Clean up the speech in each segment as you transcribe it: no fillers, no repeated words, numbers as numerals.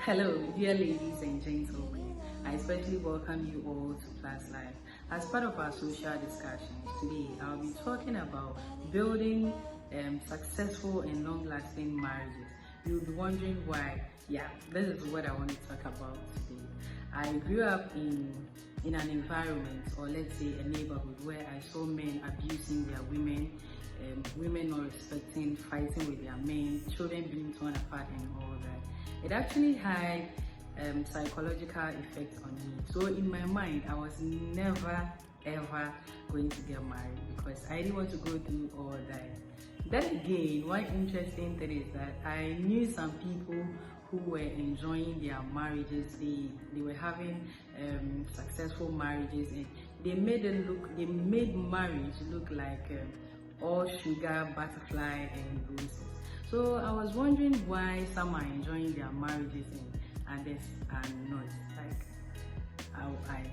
Hello, dear ladies and gentlemen. I especially welcome you all to PlusLife. As part of our social discussions today, I'll be talking about building successful and long-lasting marriages. You'll be wondering why. Yeah, this is what I want to talk about today. I grew up in an environment, or let's say a neighborhood, where I saw men abusing their women, women not respecting, fighting with their men, children being torn apart, and all that. It actually had psychological effect on me. So in my mind, I was never ever going to get married because I didn't want to go through all that. Then again, one interesting thing is that I knew some people who were enjoying their marriages. They were having successful marriages, and they made marriage look like all sugar, butterfly, and roses. So I was wondering why some are enjoying their marriages and others are not. Like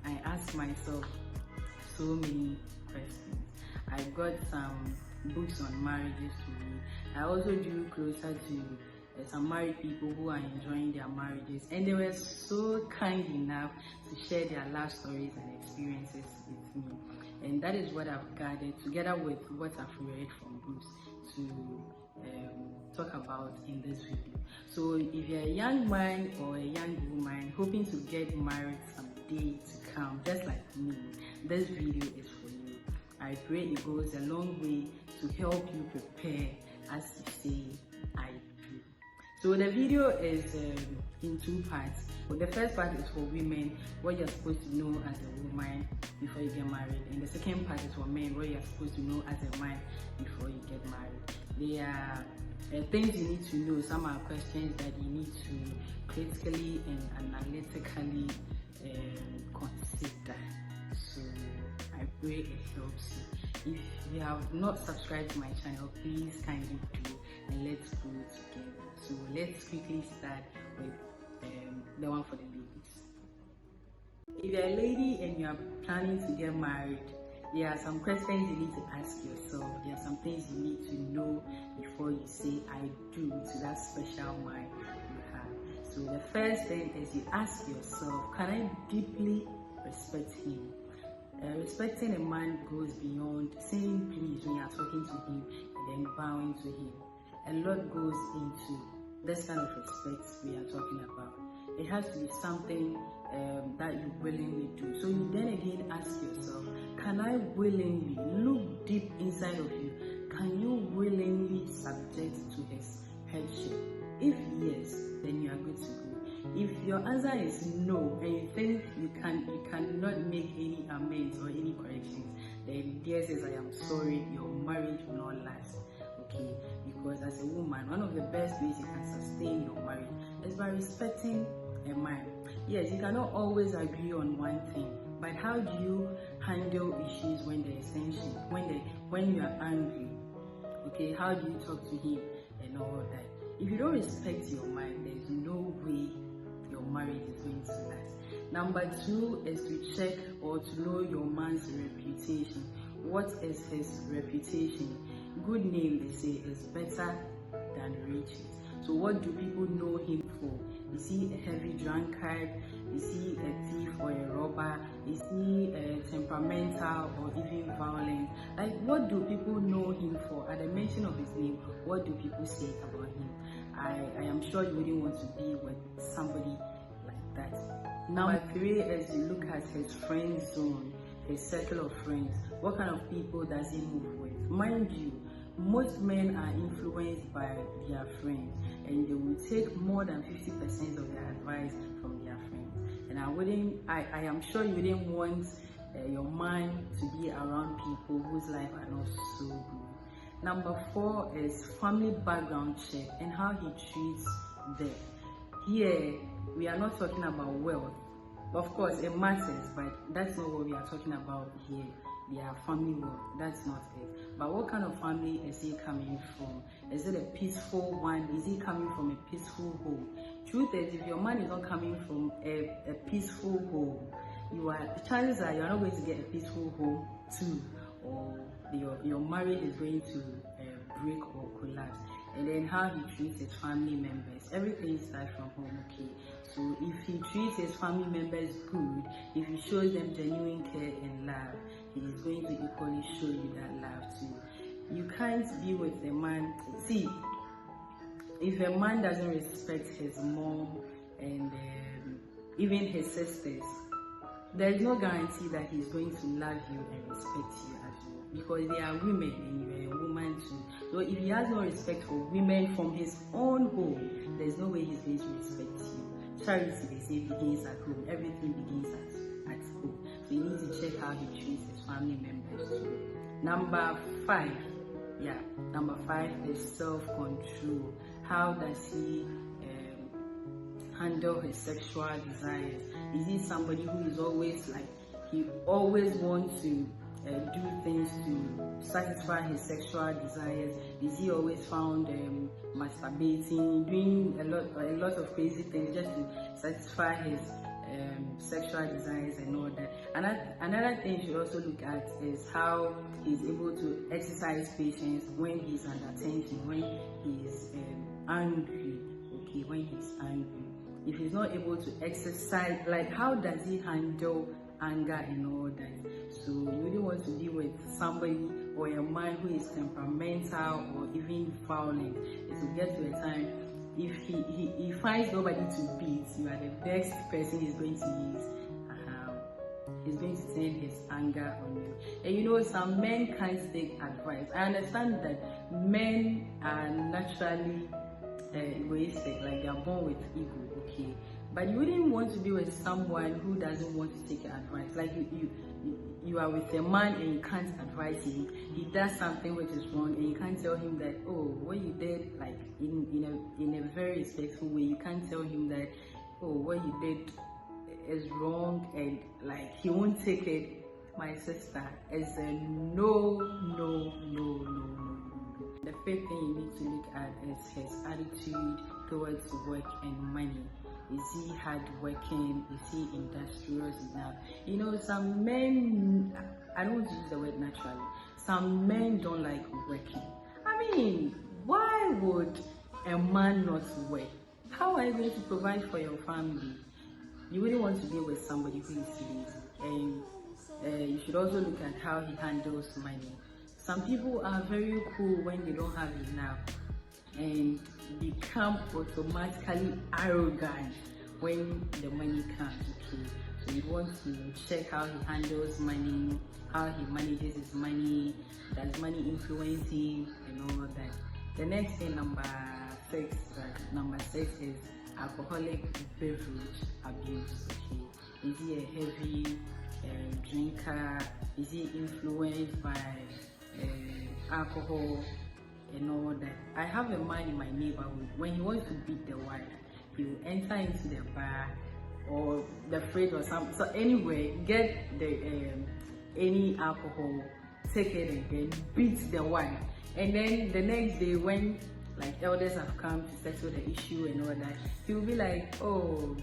I asked myself so many questions. I got some books on marriages to read. I also drew closer to some married people who are enjoying their marriages, and they were so kind enough to share their life stories and experiences with me. And that is what I've gathered together with what I've read from books to talk about in this video. So if you're a young man or a young woman hoping to get married someday to come, just like me, this video is for you. I pray it goes a long way to help you prepare as you say I do. So the video is in two parts. So the first part is for women, what you're supposed to know as a woman before you get married, and the second part is for men, what you're supposed to know as a man before you get married. There are things you need to know. Some are questions that you need to critically and analytically consider. So I pray it helps you. If you have not subscribed to my channel, please kindly do, and let's go together. So let's quickly start with the one for the ladies. If you're a lady and you're planning to get married, there are some questions you need to ask yourself. There are some things you need to know before you say I do to that special man you have. So the first thing is you ask yourself, can I deeply respect him? Respecting a man goes beyond saying please when you are talking to him and then bowing to him. A lot goes into this kind of respect we are talking about. It has to be something that you willingly do. So you then again ask yourself, can I willingly look deep inside of you? Can you willingly subject to his headship? If yes, then you are good to go. If your answer is no and you think you cannot make any amends or any corrections, then dear says I am sorry, your marriage will not last. Okay, because as a woman, one of the best ways you can sustain your marriage is by respecting a man. Yes, you cannot always agree on one thing, but how do you handle issues when there is tension, when you are angry? Okay, how do you talk to him and all that? If you don't respect your man, there is no way your marriage is going to last. Number two is to check or to know your man's reputation. What is his reputation? Good name, they say, is better than riches. So what do people know him for? Is he a heavy drunkard? Is he a thief or a robber? Is he temperamental or even violent? Like, what do people know him for? At the mention of his name, what do people say about him? I am sure you wouldn't want to be with somebody like that. Number three is you look at his friend zone, his circle of friends. What kind of people does he move with? Mind you, most men are influenced by their friends, and they will take more than 50% of their advice from their friends. And I am sure you wouldn't want your man to be around people whose life are not so good. Number four is family background check and how he treats them. Here, we are not talking about wealth. Of course, it matters, but that's not what we are talking about here. Their family wealth, that's not it. But what kind of family is he coming from? Is it a peaceful one? Is he coming from a peaceful home? Truth is, if your man is not coming from a peaceful home, chances are you're not going to get a peaceful home too, or your marriage is going to break or collapse. and then how he treats his family members. Everything starts from home, okay? So if he treats his family members good, if he shows them genuine care and love, he is going to equally show you that love too. You can't be with a man. See, if a man doesn't respect his mom and even his sisters, there is no guarantee that he's going to love you and respect you as well, because they are women and you're a woman too. So if he has no respect for women from his own home, there's no way he's going to respect you. Charity, they say, begins at home. Everything begins at home. So you need to check how he treats his family members too. Number 5 is self-control. How does he handle his sexual desires? Is he somebody who is always like, he always wants to do things to satisfy his sexual desires? Is he always found masturbating, doing a lot of crazy things just to satisfy his sexual desires and all that? Another thing you should also look at is how he's able to exercise patience when he's under tension, when he's angry. Okay, when he's angry, if he's not able to exercise, like, how does he handle anger and all that? So you really want to be with somebody or a man who is temperamental or even violent. It will get to a time, if he finds nobody to beat, you are the next person he's going to use. He's going to turn his anger on you. And you know, some men can't take advice. I understand that men are naturally egoistic, like they are born with ego, okay? But you wouldn't want to be with someone who doesn't want to take advice. Like you are with a man and you can't advise him. He does something which is wrong and you can't tell him that, oh, what you did, like in a very respectful way. You can't tell him that, oh, what you did is wrong, and like he won't take it. My sister, is a no. The fifth thing you need to look at is his attitude towards work and money. Is he hardworking? Is he industrious enough? You know, some men, I don't want to use the word naturally, some men don't like working. I mean, why would a man not work? How are you going to provide for your family? You wouldn't want to be with somebody who is lazy. And you should also look at how he handles money. Some people are very cool when they don't have enough and become automatically arrogant when the money comes. Okay, so you want to check how he handles money, how he manages his money, does money influence him and all that. The next thing, number six is alcoholic beverage abuse. Okay, is he a heavy drinker? Is he influenced by alcohol and all that? I have a man in my neighborhood, when he wants to beat the wife, he will enter into the bar or the fridge or something. So anyway, get the any alcohol, take it and then beat the wife. And then the next day, when like elders have come to settle the issue and all that, he will be like, oh,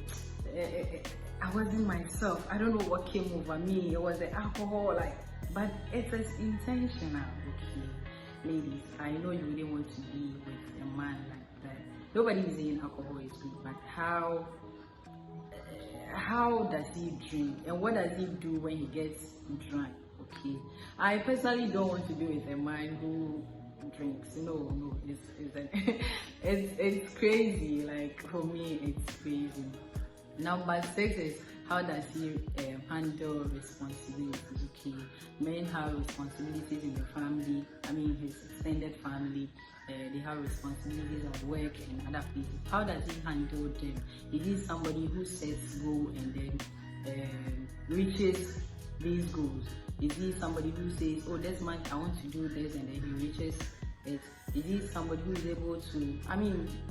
I wasn't myself. I don't know what came over me. It was the alcohol, like, but it is intentional. Okay, ladies, I know you really want to be with a man like that. Nobody is saying alcohol is good, but how does he drink and what does he do when he gets drunk? Okay, I personally don't want to be with a man who drinks. No, it's crazy. Like, for me, it's crazy. Number 6 is how does he handle responsibilities? Okay, men have responsibilities in the family. I mean, his extended family. They have responsibilities at work and other places. How does he handle them? Is he somebody who sets goals and then reaches these goals? Is he somebody who says, oh, this month I want to do this, and then he reaches it? Is he somebody who is able to,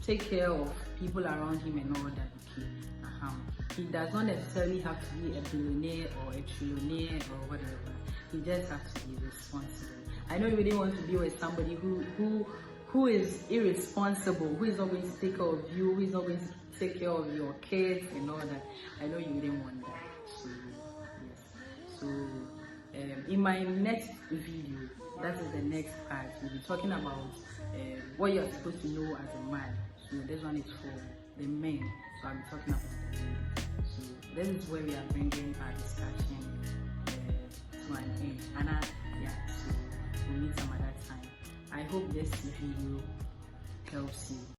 take care of people around him and all that? Okay. He does not necessarily have to be a billionaire or a trillionaire or whatever. He just has to be responsible. I know you really want to be with somebody who is irresponsible, who is not going to take care of you, who is not going to take care of your kids and all that. I know you wouldn't want that. So yes. So in my next video, that is the next part, we'll be talking about what you're supposed to know as a man. So this one is for the men. So I'm talking about the men. So this is where we are bringing our discussion to an end. And yeah, so we'll meet some other time. I hope this video helps you.